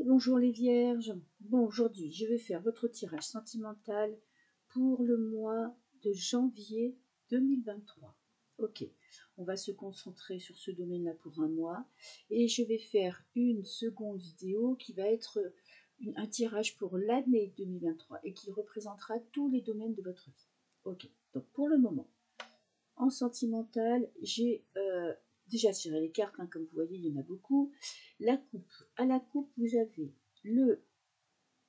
Bonjour les vierges. Bon, aujourd'hui, je vais faire votre tirage sentimental pour le mois de janvier 2023. Ok, on va se concentrer sur ce domaine-là pour un mois et je vais faire une seconde vidéo qui va être un tirage pour l'année 2023 et qui représentera tous les domaines de votre vie. Ok, donc pour le moment, en sentimental, j'ai déjà tiré les cartes, comme vous voyez, il y en a beaucoup. La coupe. À la coupe, vous avez le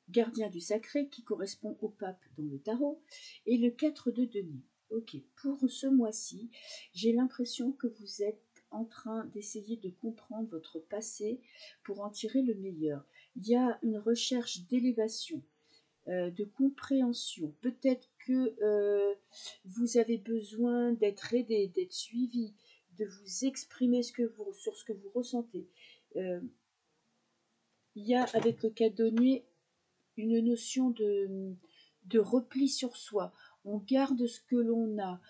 gardien du sacré qui correspond au pape dans le tarot et le 4 de denier. Ok, pour ce mois-ci, j'ai l'impression que vous êtes en train d'essayer de comprendre votre passé pour en tirer le meilleur. Il y a une recherche d'élévation, de compréhension. Peut-être que vous avez besoin d'être aidé, d'être suivi, de vous exprimer sur ce que vous ressentez. Il y a avec le cadonnier une notion de repli sur soi. On garde ce que l'on a.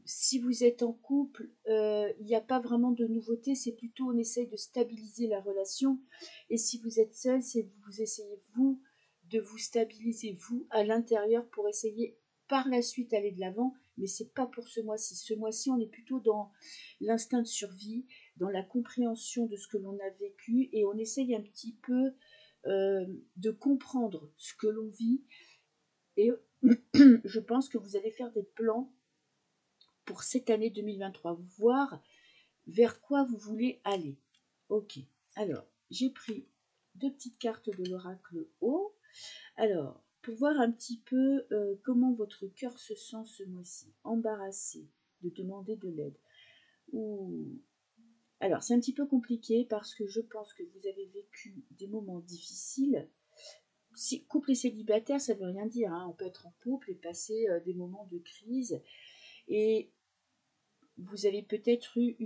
Si vous êtes en couple, il n'y a pas vraiment de nouveauté, c'est plutôt on essaye de stabiliser la relation. Et si vous êtes seul, c'est vous essayez vous de vous stabiliser vous à l'intérieur pour essayer par la suite d'aller de l'avant, mais c'est pas pour ce mois-ci. Ce mois-ci, on est plutôt dans l'instinct de survie, dans la compréhension de ce que l'on a vécu et on essaye un petit peu de comprendre ce que l'on vit et je pense que vous allez faire des plans pour cette année 2023, voir vers quoi vous voulez aller. Ok, alors j'ai pris deux petites cartes de l'oracle haut. Alors, pour voir un petit peu comment votre cœur se sent ce mois-ci, embarrassé de demander de l'aide. Alors, c'est un petit peu compliqué parce que je pense que vous avez vécu des moments difficiles. Si, couple et célibataire, ça ne veut rien dire. On peut être en couple et passer des moments de crise. Et vous avez peut-être eu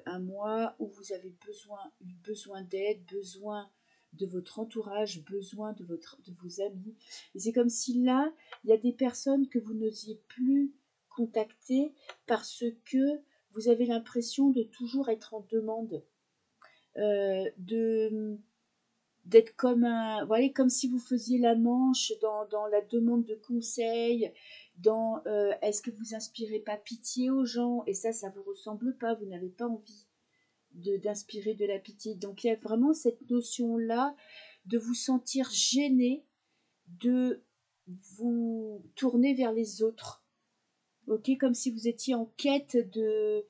un mois où vous avez eu besoin d'aide, besoin de votre entourage, besoin de vos amis. Et c'est comme si là, il y a des personnes que vous n'osiez plus contacter parce que vous avez l'impression de toujours être en demande, d'être comme si vous faisiez la manche dans la demande de conseils, est-ce que vous inspirez pas pitié aux gens, et ça vous ressemble pas, vous n'avez pas envie d'inspirer de la pitié. Donc il y a vraiment cette notion-là de vous sentir gêné, de vous tourner vers les autres, ok, comme si vous étiez en quête de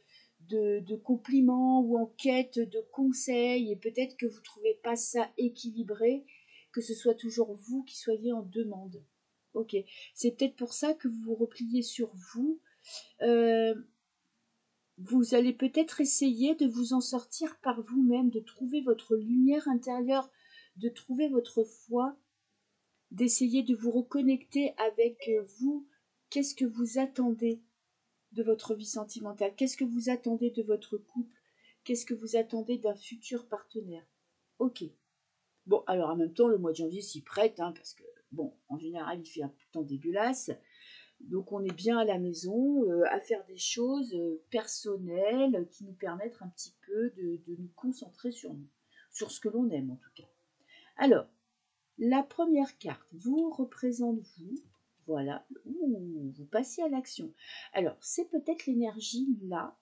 compliments ou en quête de conseils et peut-être que vous ne trouvez pas ça équilibré, que ce soit toujours vous qui soyez en demande. Ok, c'est peut-être pour ça que vous vous repliez sur vous. Vous allez peut-être essayer de vous en sortir par vous-même, de trouver votre lumière intérieure, de trouver votre foi, d'essayer de vous reconnecter avec vous. Qu'est-ce que vous attendez de votre vie sentimentale? Qu'est-ce que vous attendez de votre couple? Qu'est-ce que vous attendez d'un futur partenaire? Ok. Bon, alors en même temps, le mois de janvier s'y prête, parce que, bon, en général, il fait un temps dégueulasse. Donc on est bien à la maison, à faire des choses personnelles qui nous permettent un petit peu de nous concentrer sur nous, sur ce que l'on aime en tout cas. Alors, la première carte vous représente vous. Voilà, vous passez à l'action. Alors, c'est peut-être l'énergie là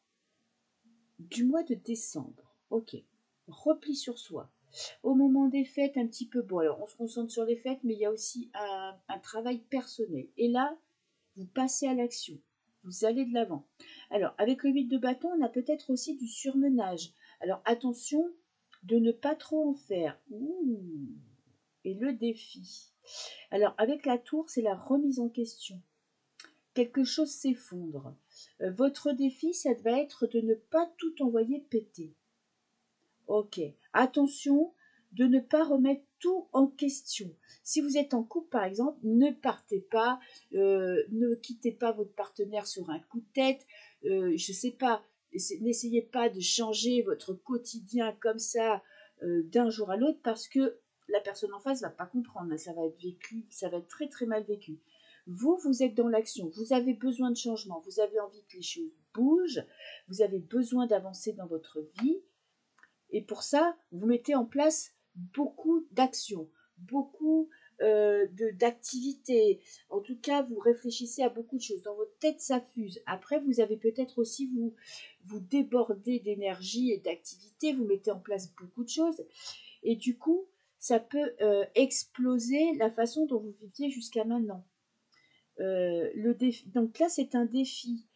du mois de décembre. Ok, repli sur soi. Au moment des fêtes, un petit peu, bon, alors on se concentre sur les fêtes, mais il y a aussi un travail personnel. Et là, vous passez à l'action. Vous allez de l'avant. Alors, avec le 8 de bâton, on a peut-être aussi du surmenage. Alors, attention de ne pas trop en faire. Et le défi. Alors, avec la tour, c'est la remise en question. Quelque chose s'effondre. Votre défi, ça va être de ne pas tout envoyer péter. Ok. Attention de ne pas remettre tout en question. Si vous êtes en couple, par exemple, ne partez pas, ne quittez pas votre partenaire sur un coup de tête. Je ne sais pas, n'essayez pas de changer votre quotidien comme ça d'un jour à l'autre parce que la personne en face ne va pas comprendre. Ça va être vécu, ça va être très très mal vécu. Vous êtes dans l'action, vous avez besoin de changement, vous avez envie que les choses bougent, vous avez besoin d'avancer dans votre vie. Et pour ça, vous mettez en place beaucoup d'actions, beaucoup d'activités. En tout cas, vous réfléchissez à beaucoup de choses. Dans votre tête, ça fuse. Après, vous avez peut-être aussi, vous débordez d'énergie et d'activité, vous mettez en place beaucoup de choses. Et du coup, ça peut exploser la façon dont vous viviez jusqu'à maintenant. Donc là, c'est un défi.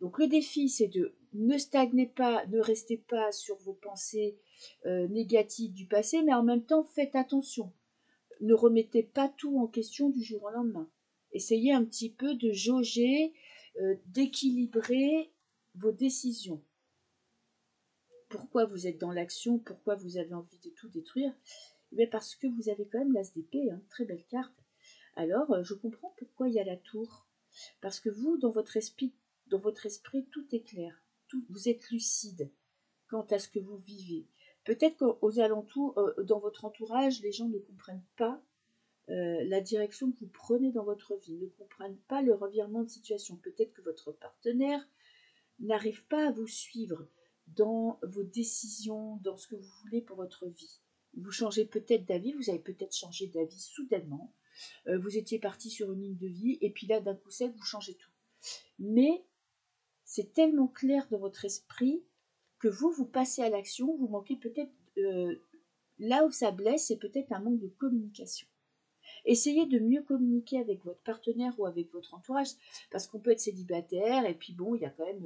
Donc le défi, c'est de ne stagnez pas, ne restez pas sur vos pensées négatives du passé, mais en même temps, faites attention. Ne remettez pas tout en question du jour au lendemain. Essayez un petit peu de jauger, d'équilibrer vos décisions. Pourquoi vous êtes dans l'action? Pourquoi vous avez envie de tout détruire? Mais parce que vous avez quand même l'as d'épée, hein, très belle carte. Alors, je comprends pourquoi il y a la tour. Parce que vous, dans votre esprit, tout est clair. Vous êtes lucide quant à ce que vous vivez. Peut-être qu'aux alentours, dans votre entourage, les gens ne comprennent pas la direction que vous prenez dans votre vie, ne comprennent pas le revirement de situation. Peut-être que votre partenaire n'arrive pas à vous suivre dans vos décisions, dans ce que vous voulez pour votre vie. Vous changez peut-être d'avis, vous avez peut-être changé d'avis soudainement. Vous étiez parti sur une ligne de vie et puis là, d'un coup sec, vous changez tout. Mais c'est tellement clair dans votre esprit que vous passez à l'action, vous manquez peut-être... là où ça blesse, c'est peut-être un manque de communication. Essayez de mieux communiquer avec votre partenaire ou avec votre entourage, parce qu'on peut être célibataire, et puis bon, il y a quand même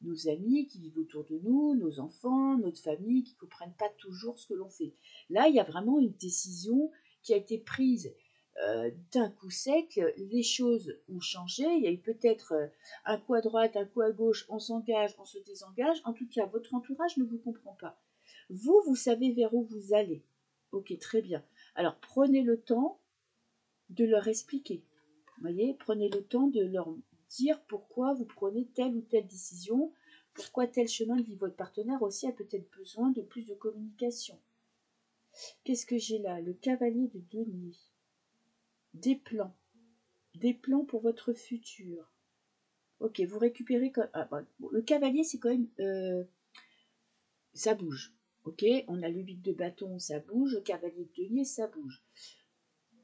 nos amis qui vivent autour de nous, nos enfants, notre famille, qui ne comprennent pas toujours ce que l'on fait. Là, il y a vraiment une décision qui a été prise d'un coup sec, les choses ont changé, il y a eu peut-être un coup à droite, un coup à gauche, on s'engage, on se désengage, en tout cas, votre entourage ne vous comprend pas. Vous savez vers où vous allez. Ok, très bien. Alors, prenez le temps de leur expliquer. Vous voyez, prenez le temps de leur dire pourquoi vous prenez telle ou telle décision, pourquoi tel chemin de vie. Votre partenaire aussi a peut-être besoin de plus de communication. Qu'est-ce que j'ai là? Le cavalier de denier. Des plans pour votre futur. Ok, vous récupérez... le cavalier, c'est quand même... ça bouge. Ok, on a le 8 de bâton, ça bouge. Le cavalier de denier, ça bouge.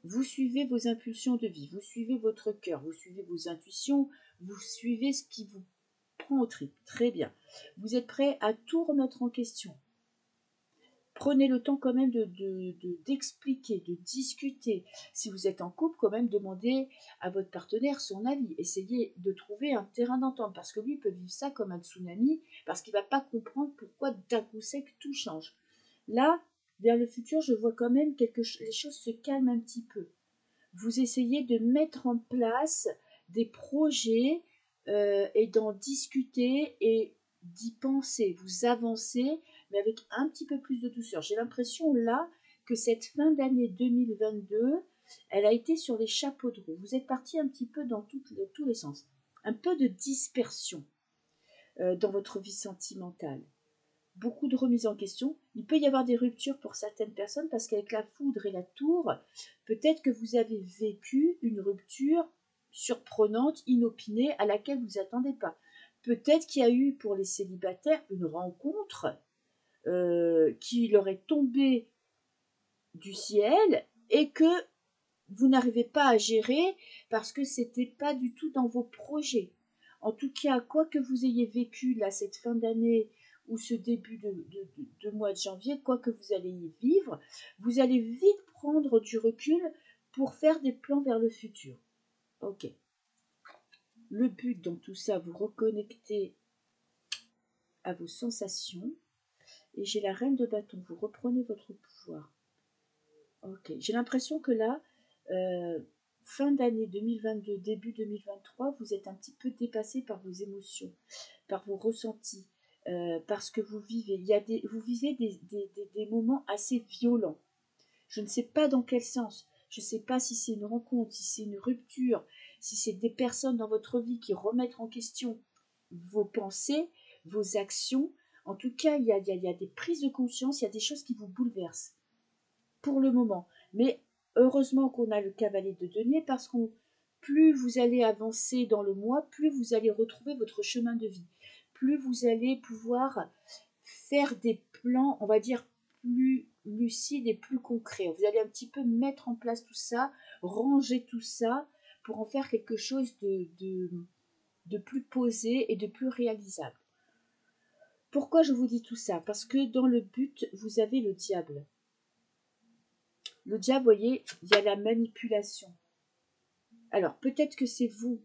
Vous suivez vos impulsions de vie, vous suivez votre cœur, vous suivez vos intuitions, vous suivez ce qui vous prend au trip. Très bien. Vous êtes prêt à tout remettre en question. Prenez le temps quand même d'expliquer, de discuter. Si vous êtes en couple, quand même, demandez à votre partenaire son avis. Essayez de trouver un terrain d'entente, parce que lui, il peut vivre ça comme un tsunami, parce qu'il ne va pas comprendre pourquoi d'un coup sec, tout change. Là, vers le futur, je vois quand même les choses se calment un petit peu. Vous essayez de mettre en place des projets et d'en discuter et d'y penser. Vous avancez, mais avec un petit peu plus de douceur. J'ai l'impression là que cette fin d'année 2022, elle a été sur les chapeaux de roue. Vous êtes parti un petit peu dans tous les sens. Un peu de dispersion dans votre vie sentimentale. Beaucoup de remises en question. Il peut y avoir des ruptures pour certaines personnes parce qu'avec la foudre et la tour, peut-être que vous avez vécu une rupture surprenante, inopinée, à laquelle vous attendez pas. Peut-être qu'il y a eu pour les célibataires une rencontre qui leur est tombée du ciel et que vous n'arrivez pas à gérer parce que c'était pas du tout dans vos projets. En tout cas, quoi que vous ayez vécu là cette fin d'année ou ce début de mois de janvier, quoi que vous allez y vivre, vous allez vite prendre du recul pour faire des plans vers le futur. Ok. Le but dans tout ça, vous reconnecter à vos sensations. Et j'ai la reine de bâton, vous reprenez votre pouvoir. Ok. J'ai l'impression que là, fin d'année 2022, début 2023, vous êtes un petit peu dépassé par vos émotions, par vos ressentis, par ce que vous vivez. Vous vivez des moments assez violents. Je ne sais pas dans quel sens. Je ne sais pas si c'est une rencontre, si c'est une rupture, si c'est des personnes dans votre vie qui remettent en question vos pensées, vos actions. En tout cas, il y a des prises de conscience, il y a des choses qui vous bouleversent pour le moment. Mais heureusement qu'on a le cavalier de denier parce que plus vous allez avancer dans le mois, plus vous allez retrouver votre chemin de vie. Plus vous allez pouvoir faire des plans, on va dire, plus lucide et plus concret. Vous allez un petit peu mettre en place tout ça, ranger tout ça pour en faire quelque chose de plus posé et de plus réalisable. Pourquoi je vous dis tout ça? Parce que dans le but, vous avez le diable. Le diable, vous voyez, il y a la manipulation. Alors, peut-être que c'est vous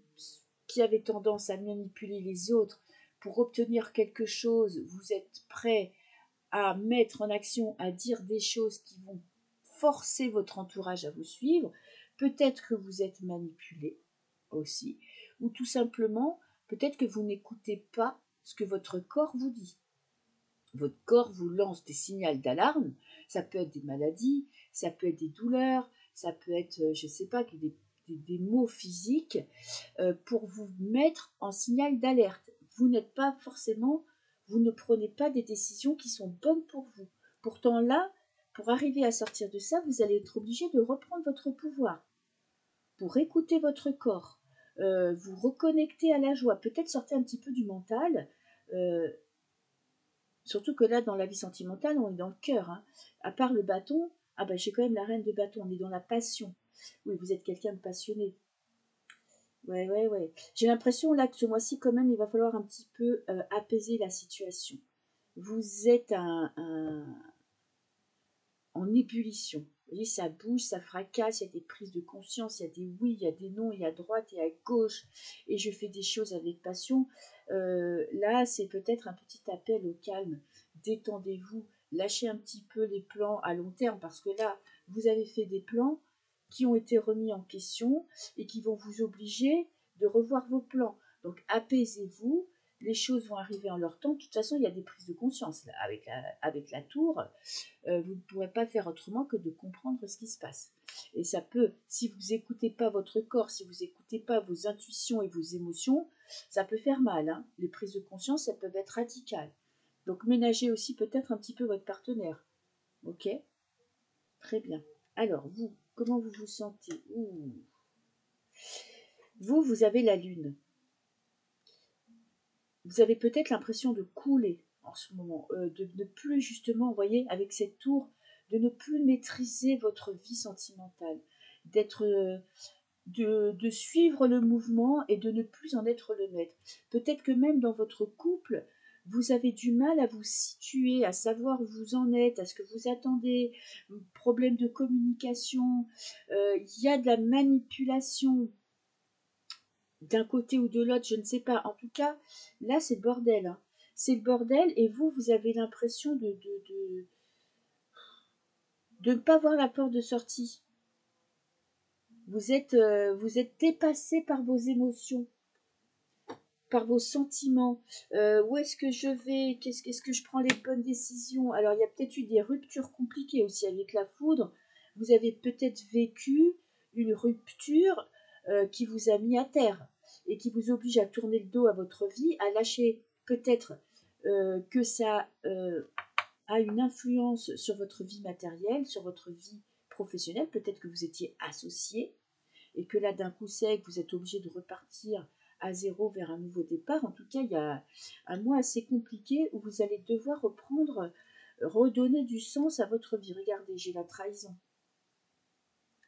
qui avez tendance à manipuler les autres pour obtenir quelque chose. Vous êtes prêt à mettre en action, à dire des choses qui vont forcer votre entourage à vous suivre. Peut-être que vous êtes manipulé aussi. Ou tout simplement, peut-être que vous n'écoutez pas ce que votre corps vous dit. Votre corps vous lance des signaux d'alarme. Ça peut être des maladies, ça peut être des douleurs, ça peut être, je ne sais pas, des maux physiques pour vous mettre en signal d'alerte. Vous n'êtes pas forcément, vous ne prenez pas des décisions qui sont bonnes pour vous. Pourtant là, pour arriver à sortir de ça, vous allez être obligé de reprendre votre pouvoir, pour écouter votre corps, vous reconnecter à la joie, peut-être sortir un petit peu du mental. Surtout que là, dans la vie sentimentale, on est dans le cœur. Hein. À part le bâton, ah ben j'ai quand même la reine de bâton, on est dans la passion. Oui, vous êtes quelqu'un de passionné. Ouais. J'ai l'impression là que ce mois-ci, quand même, il va falloir un petit peu apaiser la situation. Vous êtes en ébullition. Vous voyez, ça bouge, ça fracasse, il y a des prises de conscience, il y a des oui, il y a des non, il y a à droite et à gauche, et je fais des choses avec passion. Là, c'est peut-être un petit appel au calme. Détendez-vous, lâchez un petit peu les plans à long terme, parce que là, vous avez fait des plans qui ont été remis en question et qui vont vous obliger de revoir vos plans. Donc, apaisez-vous. Les choses vont arriver en leur temps. De toute façon, il y a des prises de conscience là, avec la tour. Vous ne pourrez pas faire autrement que de comprendre ce qui se passe. Et ça peut, si vous n'écoutez pas votre corps, si vous n'écoutez pas vos intuitions et vos émotions, ça peut faire mal. Hein. Les prises de conscience, elles peuvent être radicales. Donc ménagez aussi peut-être un petit peu votre partenaire. Ok? Très bien. Alors, vous, comment vous vous sentez? Vous avez la lune. Vous avez peut-être l'impression de couler en ce moment, de ne plus justement, vous voyez, avec cette tour, de ne plus maîtriser votre vie sentimentale, d'être, de suivre le mouvement et de ne plus en être le maître. Peut-être que même dans votre couple, vous avez du mal à vous situer, à savoir où vous en êtes, à ce que vous attendez, problème de communication, il y a de la manipulation d'un côté ou de l'autre, je ne sais pas. En tout cas, là, c'est le bordel. Hein. C'est le bordel et vous avez l'impression de ne pas voir la porte de sortie. Vous êtes dépassé par vos émotions, par vos sentiments. Où est-ce que je vais? Qu'est-ce que je prends les bonnes décisions? Alors, il y a peut-être eu des ruptures compliquées aussi avec la foudre. Vous avez peut-être vécu une rupture qui vous a mis à terre et qui vous oblige à tourner le dos à votre vie, à lâcher peut-être que ça a une influence sur votre vie matérielle, sur votre vie professionnelle. Peut-être que vous étiez associé et que là, d'un coup sec, vous êtes obligé de repartir à zéro vers un nouveau départ. En tout cas, il y a un mois assez compliqué où vous allez devoir redonner du sens à votre vie. Regardez, j'ai la trahison.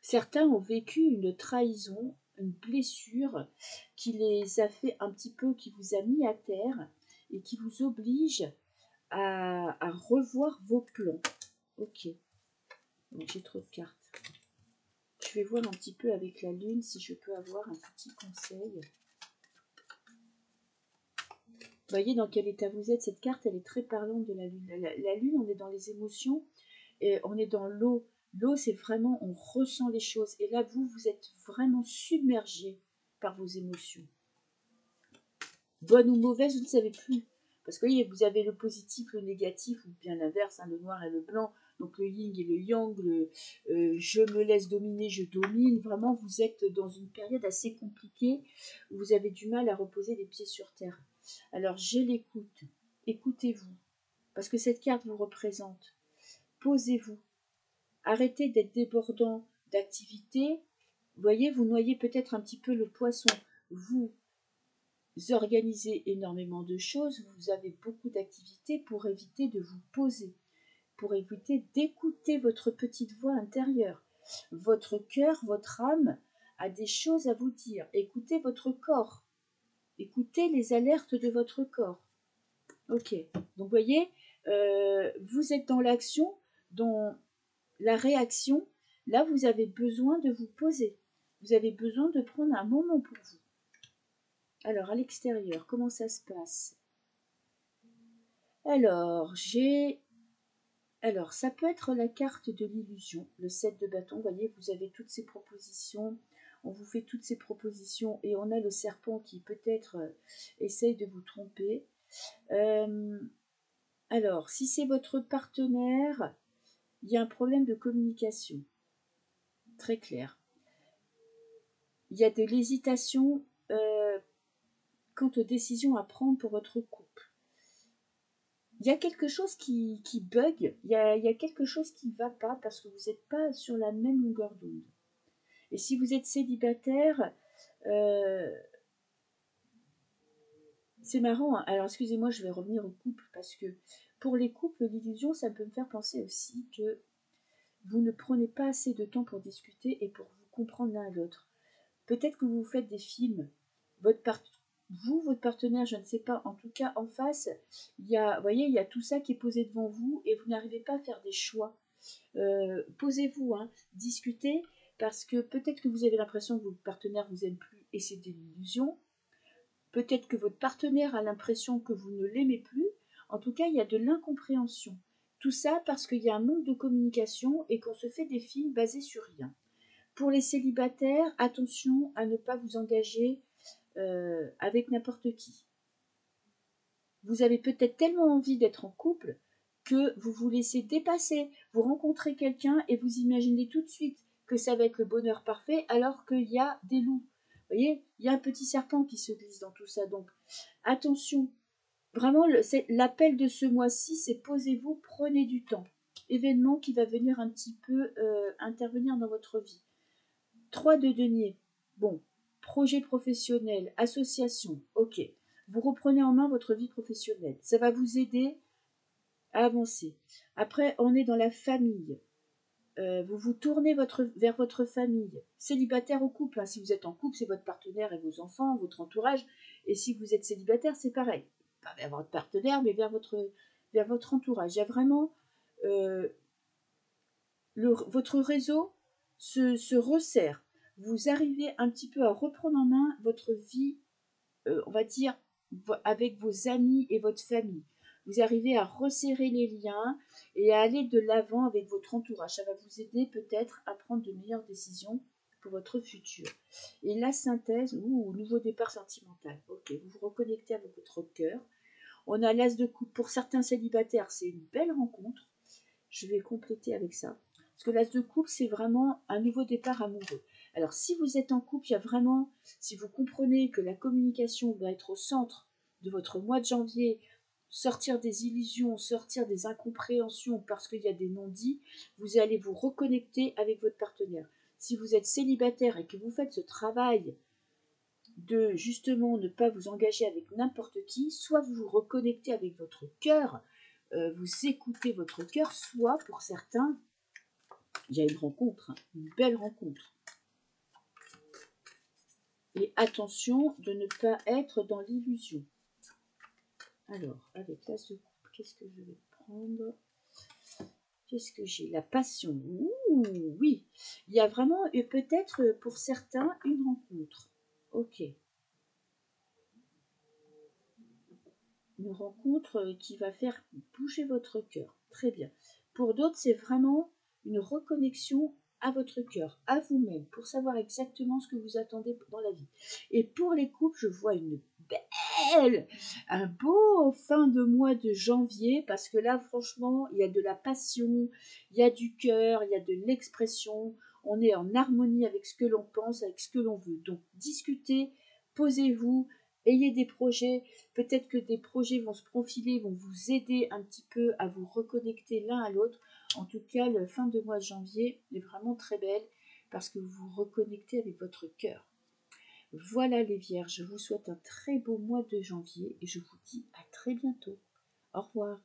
Certains ont vécu une trahison, une blessure qui les a fait un petit peu, qui vous a mis à terre et qui vous oblige à revoir vos plans. Ok, donc j'ai trop de cartes. Je vais voir un petit peu avec la lune si je peux avoir un petit conseil. Vous voyez dans quel état vous êtes. Cette carte, elle est très parlante de la lune. La lune, on est dans les émotions, et on est dans l'eau. L'eau, c'est vraiment, on ressent les choses. Et là, vous êtes vraiment submergé par vos émotions. Bonne ou mauvaise, vous ne savez plus. Parce que vous avez le positif, le négatif, ou bien l'inverse, hein, le noir et le blanc. Donc le yin et le yang, je me laisse dominer, je domine. Vraiment, vous êtes dans une période assez compliquée où vous avez du mal à reposer les pieds sur terre. Alors j'ai l'écoute. Écoutez-vous. Parce que cette carte vous représente. Posez-vous. Arrêtez d'être débordant d'activités. Vous voyez, vous noyez peut-être un petit peu le poisson. Vous organisez énormément de choses. Vous avez beaucoup d'activités pour éviter de vous poser, pour éviter d'écouter votre petite voix intérieure. Votre cœur, votre âme a des choses à vous dire. Écoutez votre corps. Écoutez les alertes de votre corps. Ok, donc vous voyez, vous êtes dans l'action, dans la réaction. Là, vous avez besoin de vous poser. Vous avez besoin de prendre un moment pour vous. Alors, à l'extérieur, comment ça se passe? Alors, ça peut être la carte de l'illusion, le 7 de bâton. Vous voyez, vous avez toutes ces propositions. On vous fait toutes ces propositions et on a le serpent qui peut-être essaye de vous tromper. Alors, si c'est votre partenaire, il y a un problème de communication. Très clair. Il y a de l'hésitation quant aux décisions à prendre pour votre couple. Il y a quelque chose qui bug, il y a quelque chose qui ne va pas parce que vous n'êtes pas sur la même longueur d'onde. Et si vous êtes célibataire, c'est marrant, hein. Alors excusez-moi, je vais revenir au couple parce que pour les couples, l'illusion, ça peut me faire penser aussi que vous ne prenez pas assez de temps pour discuter et pour vous comprendre l'un à l'autre. Peut-être que vous faites des films, votre partenaire, je ne sais pas, en tout cas en face, vous voyez, il y a tout ça qui est posé devant vous et vous n'arrivez pas à faire des choix. Posez-vous, hein, discutez, parce que peut-être que vous avez l'impression que votre partenaire vous aime plus et c'est de l'illusion. Peut-être que votre partenaire a l'impression que vous ne l'aimez plus. En tout cas, il y a de l'incompréhension. Tout ça parce qu'il y a un manque de communication et qu'on se fait des films basés sur rien. Pour les célibataires, attention à ne pas vous engager avec n'importe qui. Vous avez peut-être tellement envie d'être en couple que vous vous laissez dépasser. Vous rencontrez quelqu'un et vous imaginez tout de suite que ça va être le bonheur parfait alors qu'il y a des loups. Vous voyez, il y a un petit serpent qui se glisse dans tout ça. Donc, attention. Vraiment, l'appel de ce mois-ci, c'est posez-vous, prenez du temps. Événement qui va venir un petit peu intervenir dans votre vie. 3 de denier. Bon, projet professionnel, association, ok. Vous reprenez en main votre vie professionnelle. Ça va vous aider à avancer. Après, on est dans la famille. Vous vous tournez vers votre famille. Célibataire ou couple, hein. Si vous êtes en couple, c'est votre partenaire et vos enfants, votre entourage. Et si vous êtes célibataire, c'est pareil. Pas vers votre partenaire, mais vers votre entourage. Il y a vraiment... votre réseau se resserre. Vous arrivez un petit peu à reprendre en main votre vie, on va dire, avec vos amis et votre famille. Vous arrivez à resserrer les liens et à aller de l'avant avec votre entourage. Ça va vous aider peut-être à prendre de meilleures décisions pour votre futur. Et la synthèse, nouveau départ sentimental. Ok, vous vous reconnectez avec votre cœur. On a l'as de coupe. Pour certains célibataires, c'est une belle rencontre. Je vais compléter avec ça. Parce que l'as de coupe, c'est vraiment un nouveau départ amoureux. Alors, si vous êtes en couple, il y a vraiment, si vous comprenez que la communication va être au centre de votre mois de janvier, sortir des illusions, sortir des incompréhensions parce qu'il y a des non-dits, vous allez vous reconnecter avec votre partenaire. Si vous êtes célibataire et que vous faites ce travail de justement ne pas vous engager avec n'importe qui, soit vous vous reconnectez avec votre cœur, vous écoutez votre cœur, soit pour certains, il y a une rencontre, hein, une belle rencontre. Et attention de ne pas être dans l'illusion. Alors, avec l'as de coupe, qu'est-ce que je vais prendre? Qu'est-ce que j'ai? La passion. Ouh, oui. Il y a vraiment, peut-être pour certains, une rencontre. Ok. Une rencontre qui va faire bouger votre cœur. Très bien. Pour d'autres, c'est vraiment une reconnexion à votre cœur, à vous-même, pour savoir exactement ce que vous attendez dans la vie. Et pour les couples, je vois un beau fin de mois de janvier, parce que là, franchement, il y a de la passion, il y a du cœur, il y a de l'expression, on est en harmonie avec ce que l'on pense, avec ce que l'on veut. Donc, discutez, posez-vous, ayez des projets, peut-être que des projets vont se profiler, vont vous aider un petit peu à vous reconnecter l'un à l'autre. En tout cas, la fin de mois de janvier est vraiment très belle parce que vous vous reconnectez avec votre cœur. Voilà les vierges, je vous souhaite un très beau mois de janvier et je vous dis à très bientôt. Au revoir.